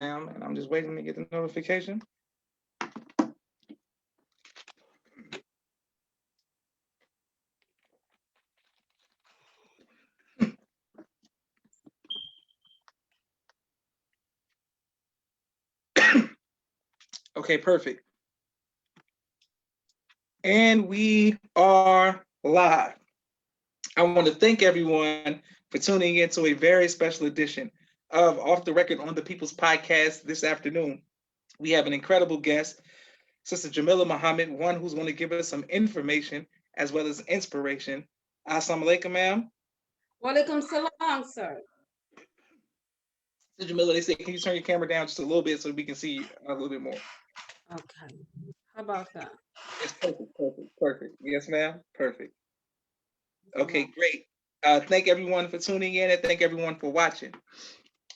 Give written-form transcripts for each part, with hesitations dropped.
and I'm just waiting to get the notification. Okay, perfect. And we are live. I want to thank everyone for tuning in to a very special edition of Off the Record on the People's Podcast this afternoon. We have an incredible guest, Sister Jamilah Muhammad, one who's going to give us some information as well as inspiration. Assalamu alaikum, ma'am. Walaikum salam, sir. Sister Jamilah, they say, can you turn your camera down just a little bit so we can see you a little bit more? Okay. How about that? It's perfect, perfect, perfect. Yes, ma'am. Perfect. Okay, great. Thank everyone for tuning in and thank everyone for watching.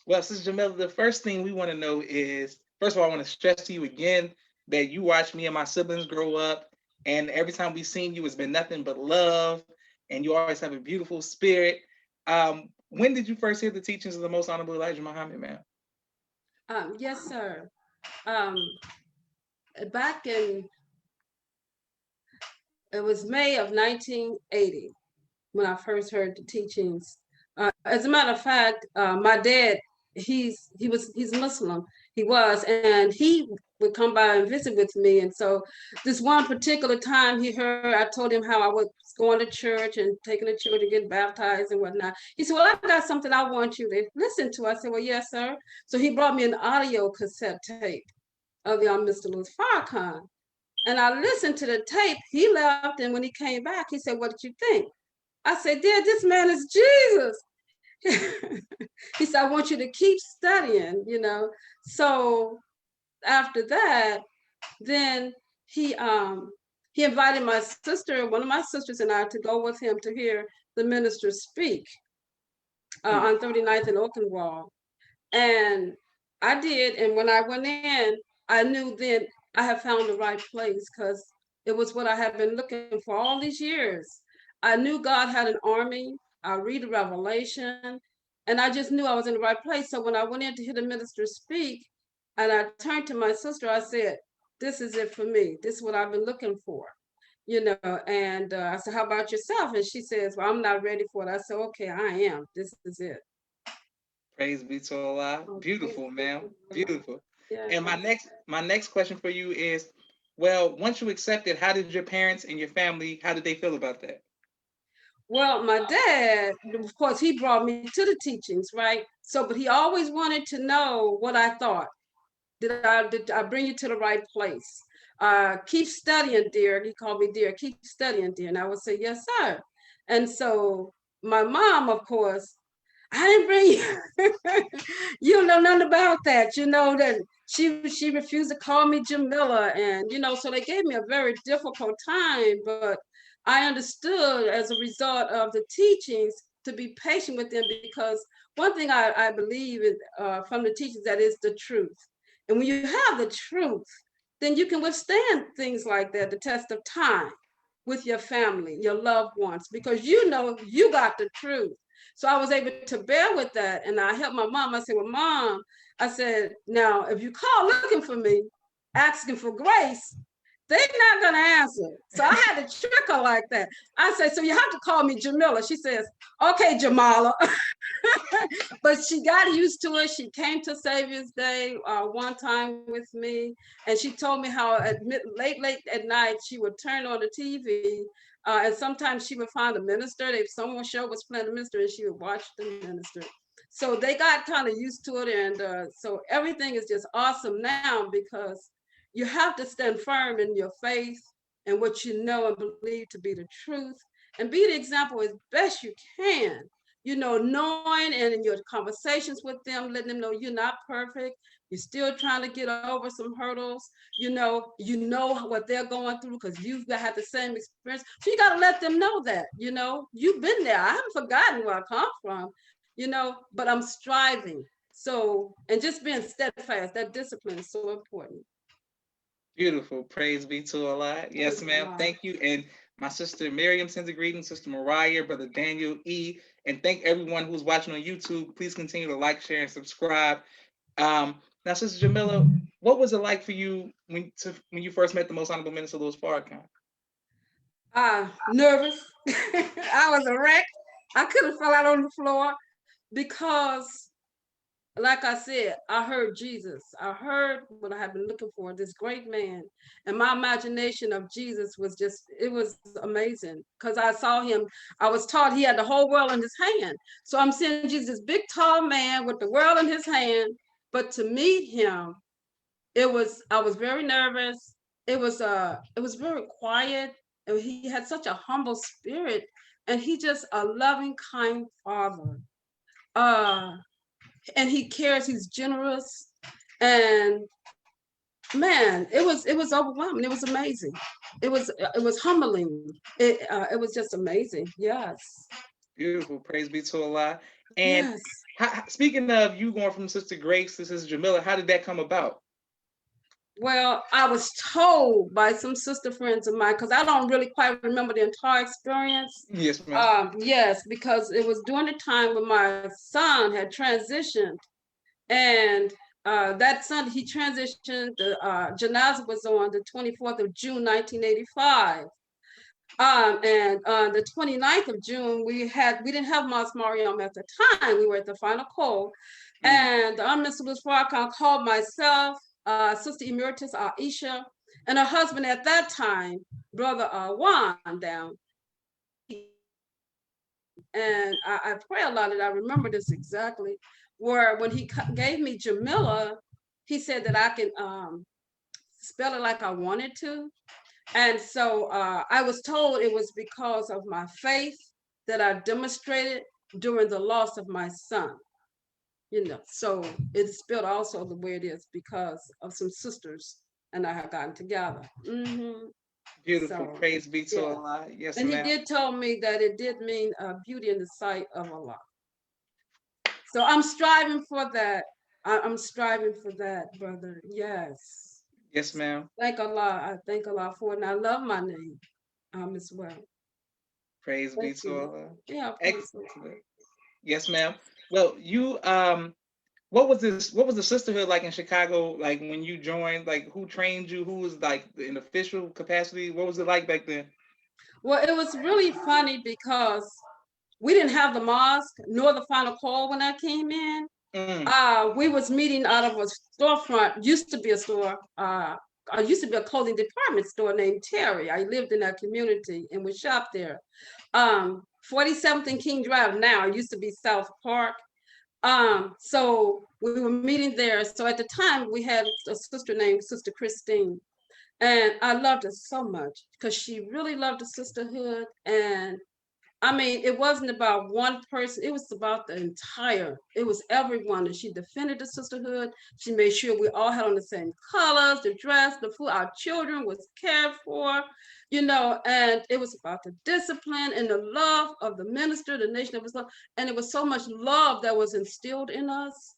Well, Sister Jamilah, the first thing we want to know is, first of all, I want to stress to you again that you watched me and my siblings grow up, and every time we've seen you, it's been nothing but love, and you always have a beautiful spirit. When did you first hear the teachings of the Most Honorable Elijah Muhammad, ma'am? Yes, sir. Back in, it was May of 1980 when I first heard the teachings. As a matter of fact, my dad, he's Muslim. He was, and he would come by and visit with me. And so this one particular time he heard, I told him how I was going to church and taking the children to get baptized and whatnot. He said, well, I got something I want you to listen to. I said, well, yes, sir. So he brought me an audio cassette tape of the Mr. Louis Farrakhan. And I listened to the tape. He left, and when he came back, he said, what did you think? I said, Dad, this man is Jesus. He said, I want you to keep studying, you know. So after that, then he invited my sister, one of my sisters and I, to go with him to hear the minister speak on 39th and Oakenwall. And I did. And when I went in, I knew then I had found the right place because it was what I had been looking for all these years. I knew God had an army. I read the Revelation, and I just knew I was in the right place. So when I went in to hear the minister speak, and I turned to my sister, I said, "This is it for me. This is what I've been looking for." You know, and I said, "How about yourself?" And she says, "Well, I'm not ready for it." I said, "Okay, I am. This is it." Praise be to Allah. Okay. Beautiful, ma'am. Beautiful. Yeah. And my next question for you is, well, once you accepted, how did your parents and your family, how did they feel about that? Well, my dad, of course, he brought me to the teachings, right? So, but he always wanted to know what I thought. Did I bring you to the right place? Keep studying, dear. He called me dear. Keep studying, dear. And I would say, yes, sir. And so my mom, of course, I didn't bring you. You don't know nothing about that. You know that she refused to call me Jamila, and you know, so they gave me a very difficult time. But I understood as a result of the teachings to be patient with them because one thing I believe in, from the teachings that is the truth. And when you have the truth, then you can withstand things like that, the test of time with your family, your loved ones, because you know you got the truth. So I was able to bear with that. And I helped my mom. I said, well, Mom, I said, now, if you call looking for me, asking for grace, they're not going to answer. So I had to trick her like that. I said, so you have to call me Jamila. She says, okay, Jamala. But she got used to it. She came to Savior's Day one time with me, and she told me how at late at night she would turn on the TV, and sometimes she would find a minister. If someone show was playing the minister, and she would watch the minister. So they got kind of used to it, and so everything is just awesome now because you have to stand firm in your faith and what you know and believe to be the truth, and be the example as best you can, you know, knowing and in your conversations with them, letting them know you're not perfect. You're still trying to get over some hurdles. You know what they're going through because you've had the same experience. So you got to let them know that, you know, you've been there. I haven't forgotten where I come from, you know, but I'm striving. So, and just being steadfast, that discipline is so important. Beautiful. Praise be to Allah. Yes, ma'am. Thank you. And my sister Miriam sends a greeting, Sister Mariah, Brother Daniel E. And thank everyone who's watching on YouTube. Please continue to like, share, and subscribe. Now, Sister Jamilah, what was it like for you when you first met the Most Honorable Minister Louis Farrakhan? Nervous. I was a wreck. I could have fell out on the floor because, like I said, I heard Jesus. I heard what I had been looking for, this great man. And my imagination of Jesus was just, it was amazing because I saw him. I was taught he had the whole world in his hand. So I'm seeing Jesus, this big, tall man with the world in his hand. But to meet him, I was very nervous. It was very quiet. And he had such a humble spirit. And he just a loving, kind father. Uh, and he cares, he's generous, and man, it was overwhelming. It was amazing. It was humbling. It was just amazing. Yes. Beautiful. Praise be to Allah. And Yes. speaking of you going from Sister Grace to Sister Jamilah, how did that come about? Well, I was told by some sister friends of mine, because I don't really quite remember the entire experience. Yes, ma'am. Yes, because it was during the time when my son had transitioned, and that Sunday he transitioned. The janazah was on the 24th of June, 1985. And on the 29th of June, we didn't have Mos Mariam at the time. We were at the final call. And Mr. Louis Farrakhan called myself, Sister Emeritus Aisha, and her husband at that time, Brother Juan, down. And I pray a lot, and I remember this exactly, where when he gave me Jamilah, he said that I can spell it like I wanted to. And so I was told it was because of my faith that I demonstrated during the loss of my son. So it's spelled also the way it is because of some sisters and I have gotten together. Beautiful. So, Praise be to yeah. Allah. Yes, And he ma'am. did tell me that it did mean beauty in the sight of Allah. So I'm striving for that. I'm striving for that, brother. Yes. Yes, ma'am. Thank Allah. I thank Allah for it. And I love my name as well. Praise be Thank to you. Allah. Yeah, praise Allah. Excellent. Yes, ma'am. Well, you what was the sisterhood like in Chicago? Like when you joined, like who trained you? Who was like in official capacity? What was it like back then? Well, it was really funny because we didn't have the mosque nor the final call when I came in. We was meeting out of a storefront, used to be a store, used to be a clothing department store named Terry. I lived in that community and we shopped there. 47th and King Drive now, it used to be South Park. So we were meeting there. So at the time we had a sister named Sister Christine. And I loved her so much because she really loved the sisterhood. And I mean, it wasn't about one person, it was about it was everyone. And she defended the sisterhood. She made sure we all had on the same colors, the dress, the food, our children was cared for, and it was about the discipline and the love of the minister, the nation of Islam. And it was so much love that was instilled in us,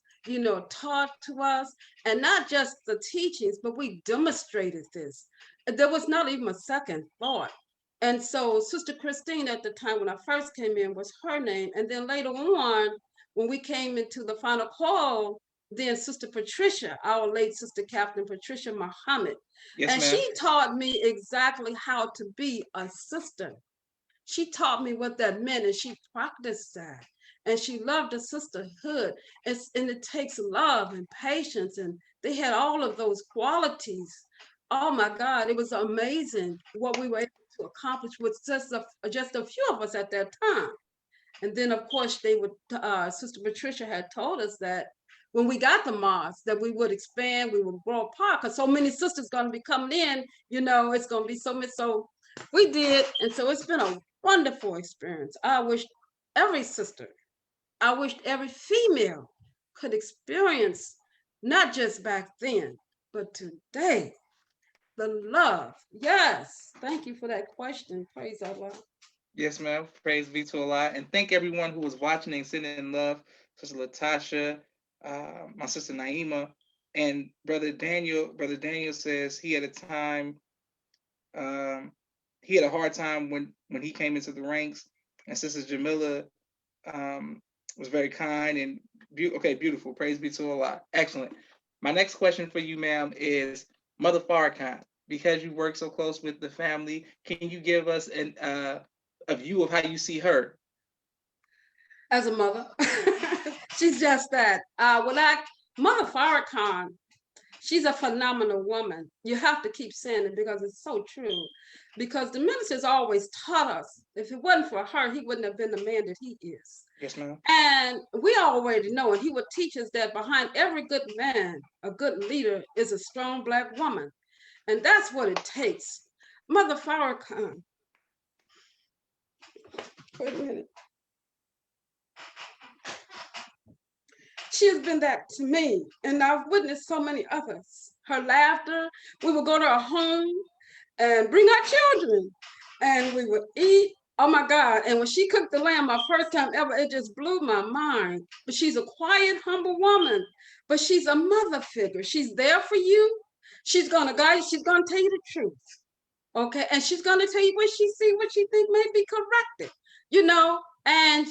taught to us, and not just the teachings, but we demonstrated this. There was not even a second thought. And so Sister Christine at the time when I first came in was her name. And then later on, when we came into the final call, then Sister Patricia, our late Sister Captain Patricia Muhammad. Yes, And ma'am. she taught me exactly how to be a sister. She taught me what that meant and she practiced that. And she loved the sisterhood. And it takes love and patience. And they had all of those qualities. Oh my God, it was amazing what we were able to accomplish with just a few of us at that time. And then, of course, Sister Patricia had told us that when we got the mosque, that we would expand, we would grow apart, because so many sisters going to be coming in, it's going to be so many. So we did. And so it's been a wonderful experience. I wish every female could experience, not just back then, but today, the love. Yes. Thank you for that question. Praise Allah. Yes, ma'am. Praise be to Allah. And thank everyone who was watching and sending in love. Sister Latasha, my sister Naima, and Brother Daniel. Brother Daniel says he had a time, he had a hard time when he came into the ranks. And Sister Jamilah was very kind and beautiful. Praise be to Allah. Excellent. My next question for you, ma'am, is Mother Farrakhan. Because you work so close with the family, can you give us a view of how you see her? As a mother, she's just that. Mother Farrakhan, she's a phenomenal woman. You have to keep saying it because it's so true. Because the ministers always taught us, if it wasn't for her, he wouldn't have been the man that he is. Yes, ma'am. And we already know, and he would teach us that behind every good man, a good leader is a strong Black woman. And that's what it takes. Mother Farrakhan, wait a minute. She has been that to me, and I've witnessed so many others. Her laughter, we would go to her home and bring our children, and we would eat. Oh my God. And when she cooked the lamb, my first time ever, it just blew my mind. But she's a quiet, humble woman, but she's a mother figure. She's there for you. She's going to guide you. She's going to tell you the truth. Okay. And she's going to tell you what she see, what she think may be corrected, and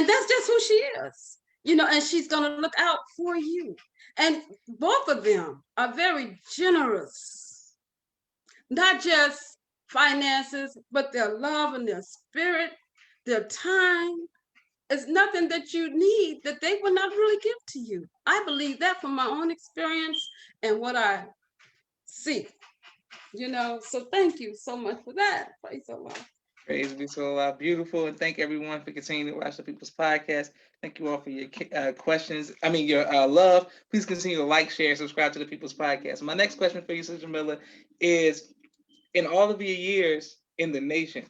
that's just who she is, and she's going to look out for you. And both of them are very generous, not just finances, but their love and their spirit, their time. Is nothing that you need that they will not really give to you. I believe that from my own experience and what I see, So thank you so much for that. Praise the Lord. Praise be to Allah. Beautiful. And thank everyone for continuing to watch the People's Podcast. Thank you all for your questions. Your love. Please continue to like, share, subscribe to the People's Podcast. My next question for you, Sis Jamilah, is in all of your years in the nation,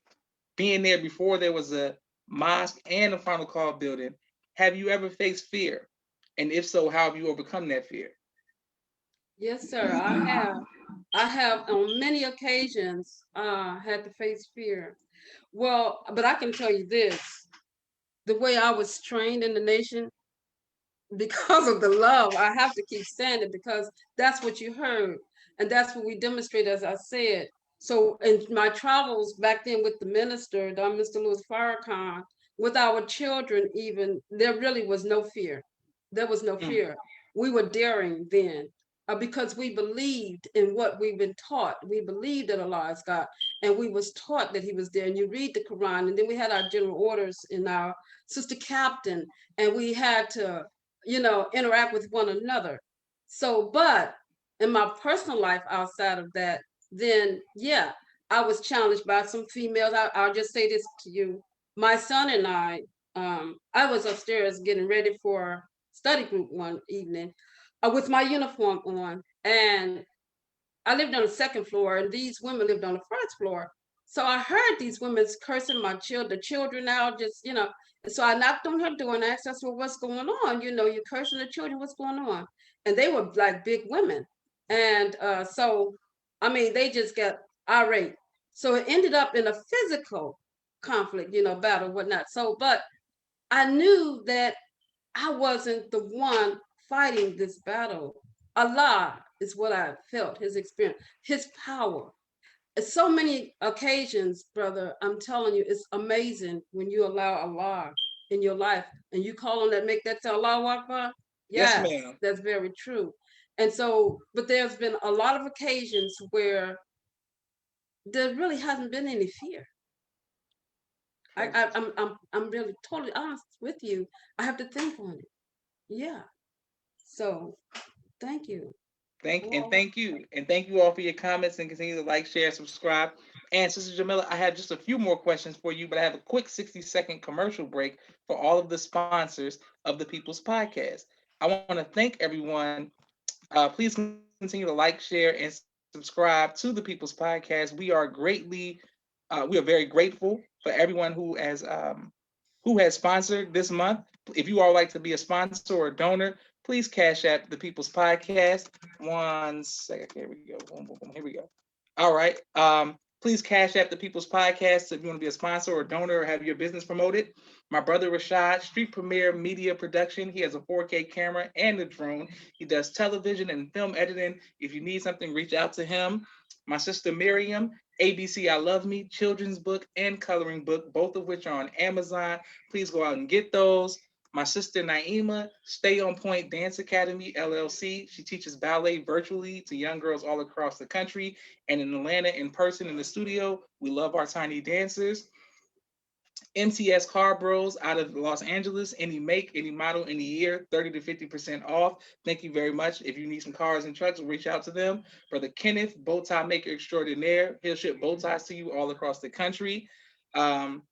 being there before there was a mosque and a Final Call building, have you ever faced fear? And if so, how have you overcome that fear? Yes, sir, I have. I have on many occasions had to face fear. Well, but I can tell you this, the way I was trained in the nation, because of the love, I have to keep standing because that's what you heard. And that's what we demonstrate, as I said. So in my travels back then with the minister, Mr. Louis Farrakhan, with our children even, there really was no fear. There was no fear. We were daring then because we believed in what we've been taught. We believed that Allah is God, and we was taught that he was there. And you read the Quran, and then we had our general orders in our sister captain, and we had to, interact with one another. So, but in my personal life outside of that, then yeah, I was challenged by some females. I'll just say this to you. My son and I was upstairs getting ready for study group one evening with my uniform on. And I lived on the second floor, and these women lived on the first floor. So I heard these women cursing the children out, and so I knocked on her door and asked us, well, what's going on? You're cursing the children, what's going on? And they were like big women. And they just got irate. So it ended up in a physical conflict, battle, whatnot. So, but I knew that I wasn't the one fighting this battle. Allah is what I felt, his experience, his power. So many occasions, brother, I'm telling you, it's amazing when you allow Allah in your life and you call on that, make that say Allahu Akbar. Yes, ma'am. That's very true. And so, but there's been a lot of occasions where there really hasn't been any fear. I'm really totally honest with you. I have to think on it. Yeah. So thank you. Thank you. And thank you all for your comments, and continue to like, share, subscribe. And Sister Jamilah, I have just a few more questions for you, but I have a quick 60-second commercial break for all of the sponsors of the People's Podcast. I want to thank everyone. Please continue to like, share, and subscribe to the People's Podcast. We are very grateful for everyone who has sponsored this month. If you all like to be a sponsor or a donor, please cash app the People's Podcast. 1 second. Here we go. Boom, boom, boom. Here we go. All right. Please cash app the People's Podcast if you want to be a sponsor or donor or have your business promoted. My brother Rashad, Street Premier Media Production. He has a 4K camera and a drone. He does television and film editing. If you need something, reach out to him. My sister Miriam, ABC I Love Me, children's book and coloring book, both of which are on Amazon. Please go out and get those. My sister Naima, Stay on Point Dance Academy, LLC. She teaches ballet virtually to young girls all across the country and in Atlanta in person in the studio. We love our tiny dancers. MTS Car Bros out of Los Angeles. Any make, any model, any year, 30 to 50% off. Thank you very much. If you need some cars and trucks, reach out to them. Brother Kenneth, bow tie maker extraordinaire. He'll ship bow ties to you all across the country. Queen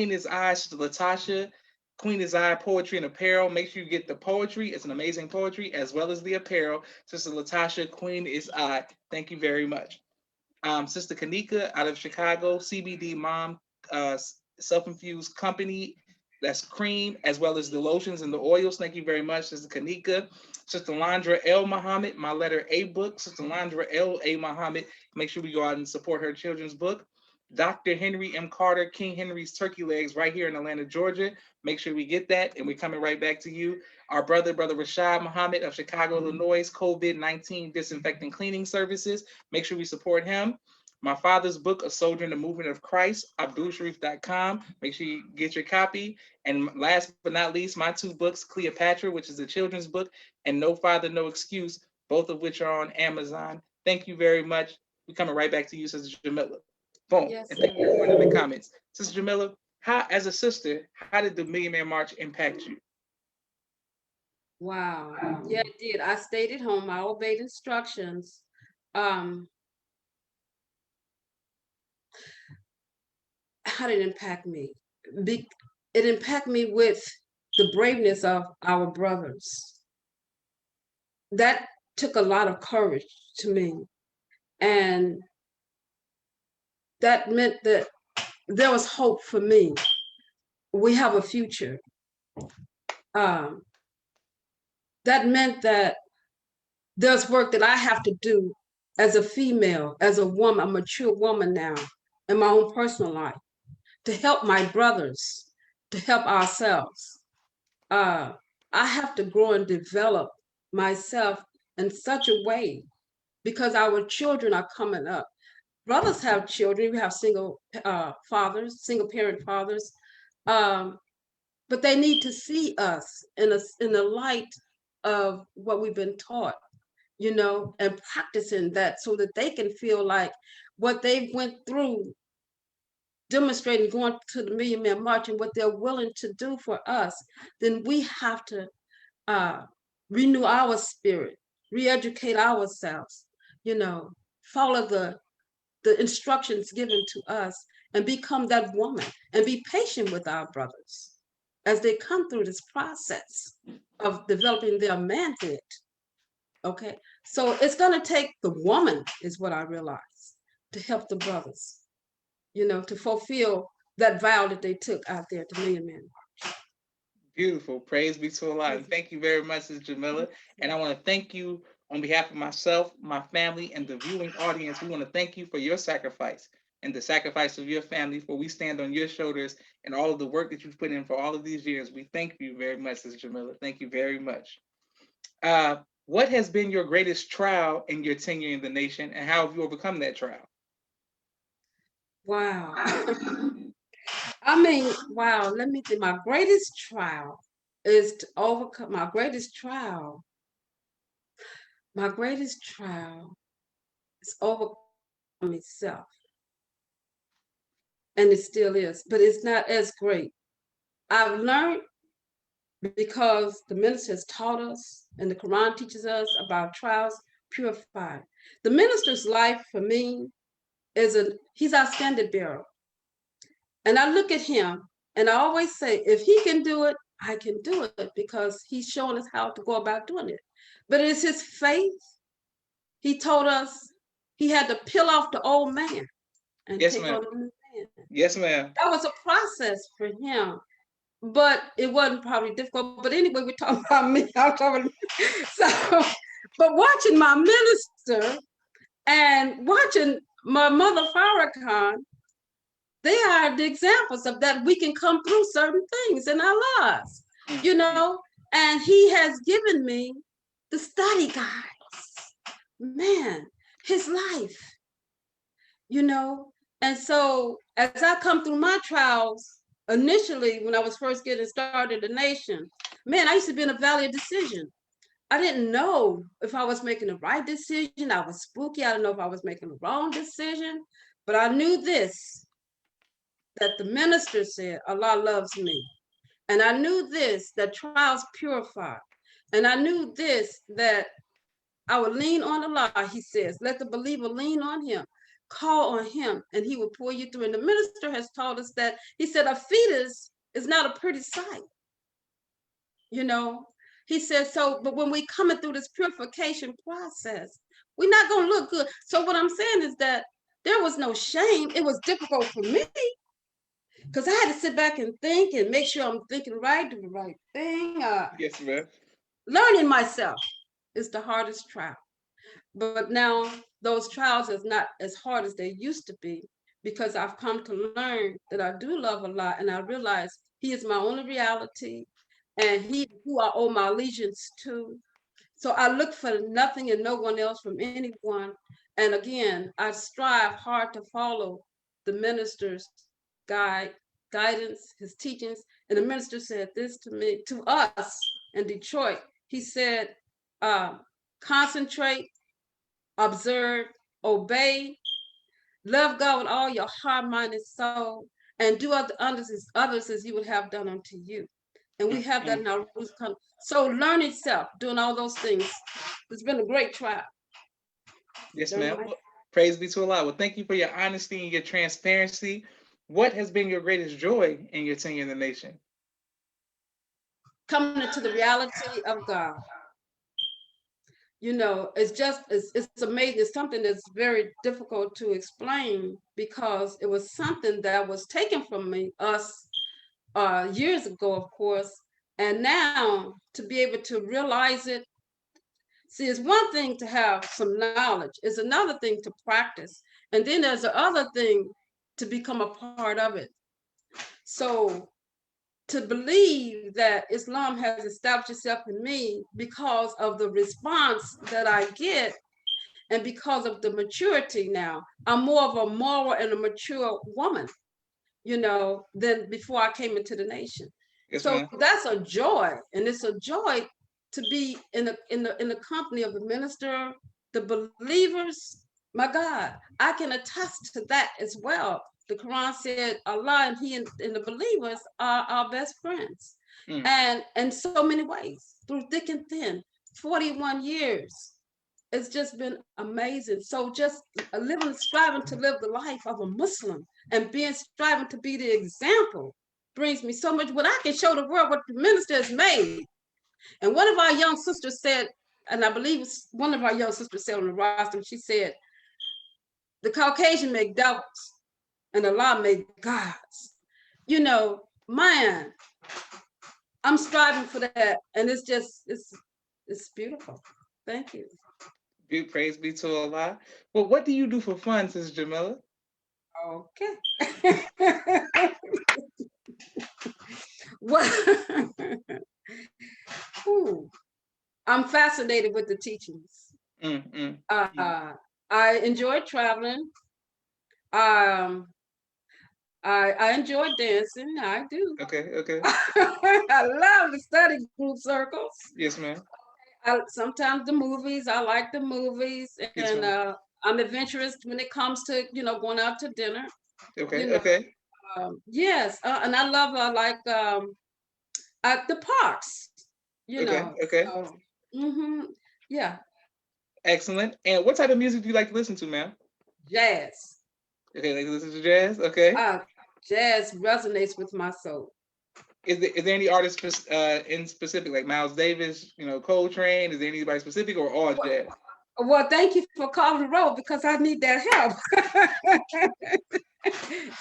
is I, Sister Latasha. Queen is I, Poetry and Apparel. Make sure you get the poetry. It's an amazing poetry as well as the apparel. Sister Latasha, Queen is I. Thank you very much. Sister Kanika out of Chicago, CBD Mom, self-infused company. That's cream, as well as the lotions and the oils. Thank you very much, Sister Kanika. Sister Landra L. Muhammad, My Letter A book. Sister Landra L. A. Muhammad. Make sure we go out and support her children's book. Dr. Henry M. Carter, King Henry's Turkey Legs, right here in Atlanta, Georgia. Make sure we get that, and we're coming right back to you. Our brother Rashad Muhammad of Chicago, Illinois, COVID-19 disinfecting cleaning services. Make sure we support him. My father's book, A Soldier in the Movement of Christ, AbdulSharif.com. Make sure you get your copy. And last but not least, my two books, Cleopatra, which is a children's book, and No Father, No Excuse, both of which are on Amazon. Thank you very much. We're coming right back to you, Sister Jamila. Boom. Yes, and thank you everyone in the comments. Sister Jamila, how, as a sister, how did the Million Man March impact you? Wow. Yeah, it did. I stayed at home. I obeyed instructions. How did it impact me? It impacted me with the braveness of our brothers. That took a lot of courage to me. And that meant that there was hope for me. We have a future. That meant that there's work that I have to do as a female, as a woman, a mature woman now, in my own personal life, to help my brothers, to help ourselves. I have to grow and develop myself in such a way because our children are coming up. Brothers have children. We have single fathers, single parent fathers, but they need to see us in the light of what we've been taught, and practicing that so that they can feel like what they went through, demonstrating going to the Million Man March and what they're willing to do for us. Then we have to renew our spirit, re-educate ourselves, follow the instructions given to us and become that woman and be patient with our brothers as they come through this process of developing their manhood. Okay, so it's going to take the woman, is what I realized, to help the brothers, to fulfill that vow that they took out there at the Million Man March. Beautiful. Praise be to Allah. And thank you very much, Sister Jamila. And I want to thank you on behalf of myself, my family, and the viewing audience. We want to thank you for your sacrifice and the sacrifice of your family, for we stand on your shoulders and all of the work that you've put in for all of these years. We thank you very much, Sister Jamila. Thank you very much. What has been your greatest trial in your tenure in the nation, and how have you overcome that trial? Wow. Wow, let me think. My greatest trial is to overcome my greatest trial. My greatest trial is overcoming myself. And it still is, but it's not as great. I've learned because the minister has taught us and the Quran teaches us about trials purified. The minister's life for me he's our standard bearer. And I look at him and I always say, if he can do it, I can do it, because he's showing us how to go about doing it. But it's his faith. He told us he had to peel off the old man and Yes, take ma'am. on the new man. Yes, ma'am. That was a process for him, but it wasn't probably difficult. But anyway, we're talking about me. I'm talking so, but watching my minister and watching my mother Farrakhan, they are the examples of that. We can come through certain things in our lives, and he has given me the study guides, man, his life, and so as I come through my trials, initially, when I was first getting started in the nation, man, I used to be in a valley of decision. I didn't know if I was making the right decision. I was spooky. I didn't know if I was making the wrong decision. But I knew this, that the minister said, Allah loves me. And I knew this, that trials purify. And I knew this, that I would lean on Allah, he says. Let the believer lean on him, call on him, and he will pull you through. And the minister has taught us that, he said, a fetus is not a pretty sight. You know, he said, so, but when we coming through this purification process, we're not going to look good. So what I'm saying is that there was no shame. It was difficult for me because I had to sit back and think and make sure I'm thinking right, do the right thing. Yes, ma'am. Learning myself is the hardest trial. But now those trials is not as hard as they used to be because I've come to learn that I do love Allah, and I realize he is my only reality and he who I owe my allegiance to. So I look for nothing and no one else from anyone. And again, I strive hard to follow the minister's guidance, his teachings. And the minister said this to me, to us in Detroit. He said, concentrate, observe, obey, love God with all your heart, mind, and soul, and do unto others as you would have done unto you. And we have that in our rules. So learning self, doing all those things, it's been a great trial. Yes, ma'am. Well, praise be to Allah. Well, thank you for your honesty and your transparency. What has been your greatest joy in your tenure in the nation? Coming into the reality of God. You know, it's amazing. It's something that's very difficult to explain because it was something that was taken from us years ago, of course. And now to be able to realize it, see, it's one thing to have some knowledge, it's another thing to practice. And then there's the other thing to become a part of it. So to believe that Islam has established itself in me because of the response that I get and because of the maturity now, I'm more of a moral and a mature woman, you know, than before I came into the nation. Yes, so ma'am. That's a joy, and it's a joy to be in the company of the minister, the believers. My God, I can attest to that as well. The Quran said Allah and he and the believers are our best friends. And in so many ways, through thick and thin, 41 years. It's just been amazing. So just striving to live the life of a Muslim and striving to be the example brings me so much. When I can show the world what the minister has made. And one of our young sisters said, and I believe one of our young sisters said on the roster, she said, the Caucasian make devils and Allah make gods. You know, man, I'm striving for that. And it's beautiful. Thank you. Praise be to Allah. Well, what do you do for fun, Sis Jamilah? Okay. Well, I'm fascinated with the teachings. I enjoy traveling. I enjoy dancing. I do. Okay. I love the study group circles. Yes, ma'am. Sometimes the movies. I like the movies, and I'm adventurous when it comes to going out to dinner. Okay. Yes, and I love at the parks. Okay. So, yeah. Excellent. And what type of music do you like to listen to, ma'am? Jazz. Okay, like to listen to jazz. Okay. Jazz resonates with my soul. Is there any artist in specific, like Miles Davis, Coltrane? Is there anybody specific, or all jazz? Well, thank you for calling the roll because I need that help.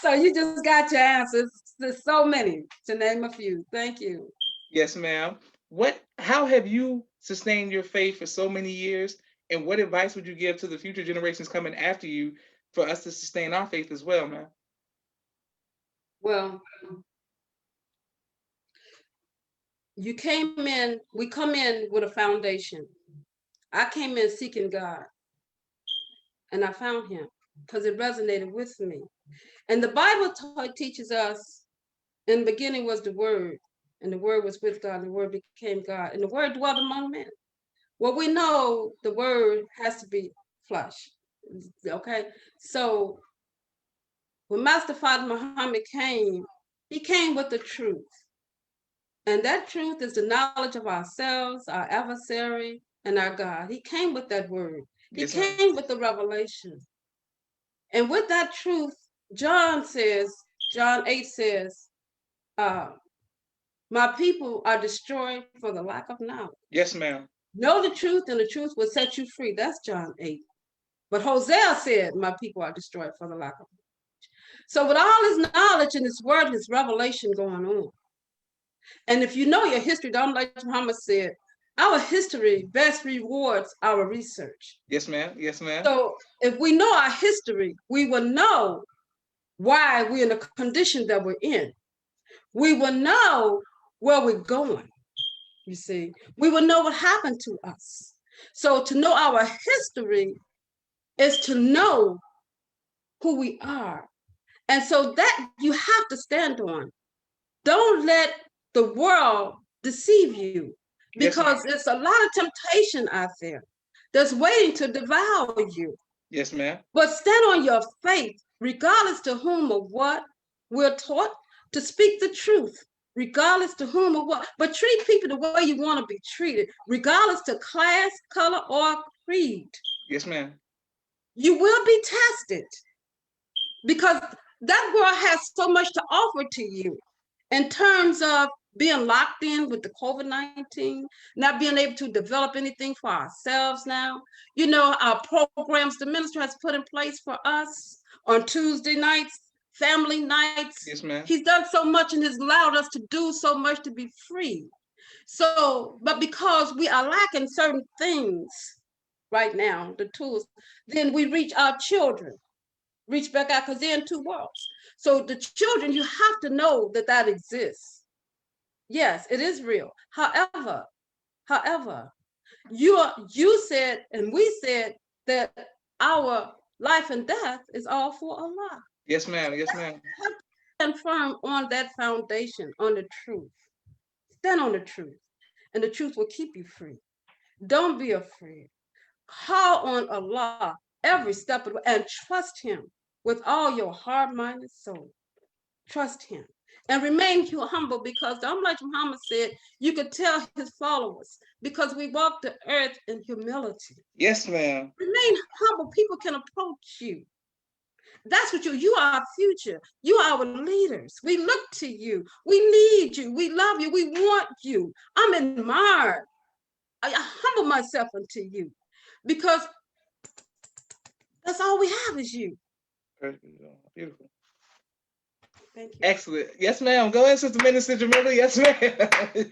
So you just got your answers. There's so many, to name a few. Thank you. Yes, ma'am. How have you sustained your faith for so many years, and what advice would you give to the future generations coming after you for us to sustain our faith as well, ma'am? Well, we come in with a foundation. I came in seeking God, and I found him because it resonated with me. And the Bible teaches us In the beginning was the Word, and the Word was with God, and the Word became God, and the Word dwelt among men. Well, we know the Word has to be flesh. Okay, so when Master Father Muhammad came, he came with the truth. And that truth is the knowledge of ourselves, our adversary, and our God. He came with that word. He Yes, ma'am. came with the revelation. And with that truth, John 8 says, uh, my people are destroyed for the lack of knowledge. Yes, ma'am. Know the truth, and the truth will set you free. That's John 8. But Hosea said, my people are destroyed for the lack of knowledge. So with all his knowledge and his word, his revelation going on, and if you know your history, like Muhammad said, our history best rewards our research. Yes, ma'am. Yes, ma'am. So if we know our history, we will know why we're in the condition that we're in. We will know where we're going, you see. We will know what happened to us. So to know our history is to know who we are. And so that you have to stand on. Don't let the world deceive you, because there's a lot of temptation out there that's waiting to devour you. Yes, ma'am. But stand on your faith, regardless to whom or what. We're taught to speak the truth, regardless to whom or what. But treat people the way you want to be treated, regardless to class, color, or creed. Yes, ma'am. You will be tested, because that world has so much to offer to you in terms of being locked in with the COVID-19, not being able to develop anything for ourselves now. You know, our programs the minister has put in place for us on Tuesday nights, family nights. Yes, ma'am. He's done so much and has allowed us to do so much to be free. So, but because we are lacking certain things right now, the tools, then we reach our children, reach back out, because they're in two worlds. So the children, you have to know that that exists. Yes, it is real. However, you said and we said that our life and death is all for Allah. Yes, ma'am. Yes, ma'am. Stand firm on that foundation, on the truth. Stand on the truth, and the truth will keep you free. Don't be afraid. Call on Allah every step of the way and trust Him with all your heart, mind, and soul. Trust Him and remain humble, because like Muhammad said, you could tell his followers, because we walk the earth in humility. Yes, ma'am. Remain humble. People can approach you. That's what you are our future. You are our leaders. We look to you. We need you. We love you. We want you. I'm admired. I humble myself unto you, because that's all we have is you. Perfect. Beautiful. Thank you. Excellent. Yes, ma'am. Go ahead, Sister Minister Jamilah. Yes, ma'am.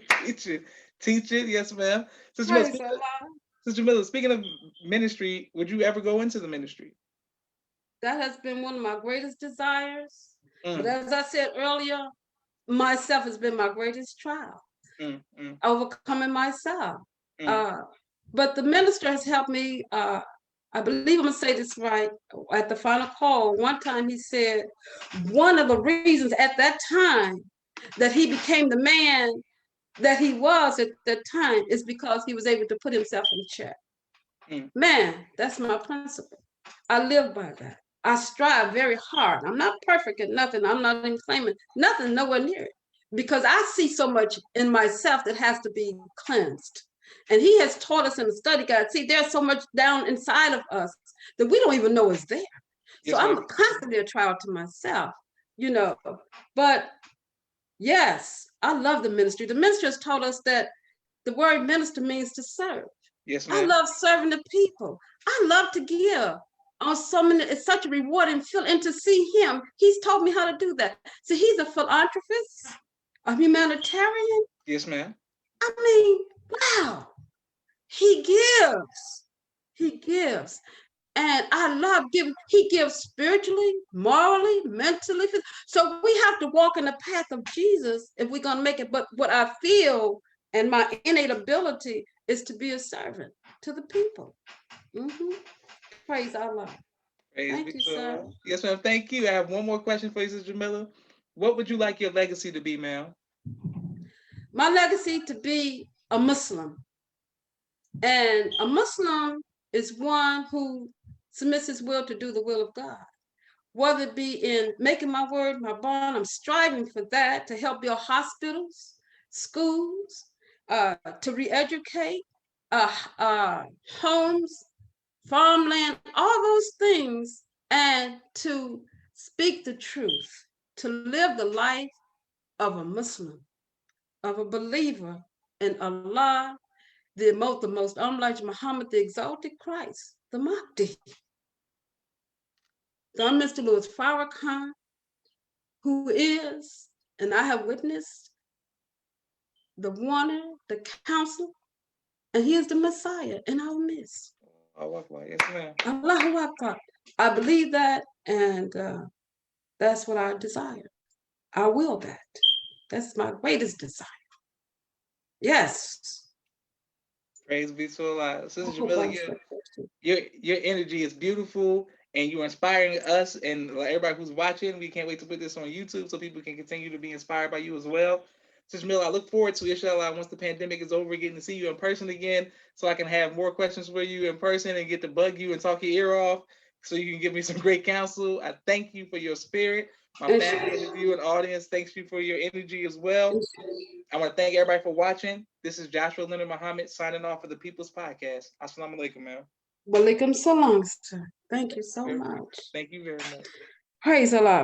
Teach it. Yes, ma'am. Sister Jamilah, speaking of ministry, would you ever go into the ministry? That has been one of my greatest desires. But as I said earlier, myself has been my greatest trial. Overcoming myself. But the minister has helped me. I believe I'm going to say this right. At the final call, one time he said, one of the reasons at that time that he became the man that he was at that time is because he was able to put himself in check. Man, that's my principle. I live by that. I strive very hard. I'm not perfect at nothing. I'm not even claiming nothing, nowhere near it, because I see so much in myself that has to be cleansed. And he has taught us in the study guide, see, there's so much down inside of us that we don't even know is there. So I'm constantly a trial to myself, you know. But yes, I love the ministry. The ministry has taught us that the word minister means to serve. Yes, ma'am. I love serving the people. I love to give. On so many, it's such a rewarding feeling. And to see him, he's taught me how to do that. So he's a philanthropist, a humanitarian. Yes, ma'am. I mean, wow. He gives. He gives. And I love giving. He gives spiritually, morally, mentally. So we have to walk in the path of Jesus if we're going to make it. But what I feel and my innate ability is to be a servant to the people. Praise Allah. Praise Thank you, sir. Yes, ma'am. Thank you. I have one more question for you, Sister Jamilah. What would you like your legacy to be, ma'am? My legacy to be a Muslim. And a Muslim is one who submits his will to do the will of God. Whether it be in making my word my bond, I'm striving for that, to help build hospitals, schools, to re-educate, homes, farmland, all those things, and to speak the truth, to live the life of a Muslim, of a believer in Allah, the most unlike Muhammad, the exalted Christ, the Mahdi. So I'm Mr. Louis Farrakhan, who is, and I have witnessed, the warner, the counselor, and he is the Messiah in our midst. Yes, ma'am. Allahu Akbar. I believe that, and that's what I desire. I will that. That's my greatest desire. Yes. Praise be to Allah. Sister Jamilah, your energy is beautiful, and you're inspiring us and everybody who's watching. We can't wait to put this on YouTube so people can continue to be inspired by you as well. Sister Jamilah, I look forward to, inshallah, once the pandemic is over, getting to see you in person again, so I can have more questions for you in person and get to bug you and talk your ear off, so you can give me some great counsel. I thank you for your spirit. My family and the viewing audience thanks you for your energy as well. I want to thank everybody for watching. This is Joshua Leonard Muhammad signing off for the People's Podcast. Assalamu alaikum, ma'am. Walaikum salam, sir. Thank you so much. Thank you very much. Praise Allah.